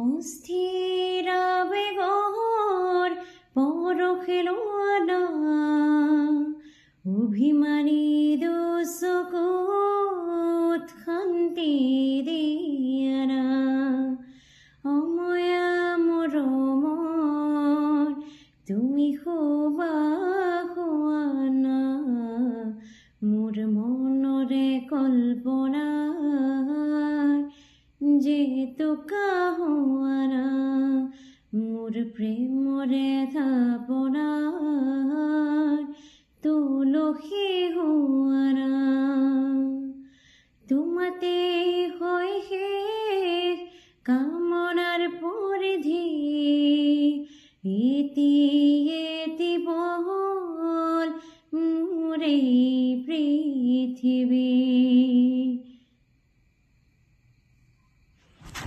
অস্থির আবেগর পরখেলোয়ানা অভিমানী দুচকুত শান্তি দিয়ানা অময়া মৰমৰ তুমি শুবা শুৱানা মোৰ মনৰে কল্পনা যেতুকা হোৱানা মোৰ প্ৰেমৰে থাপনা তুলসী হোৱানা তোমাতে হয় শেষ কাম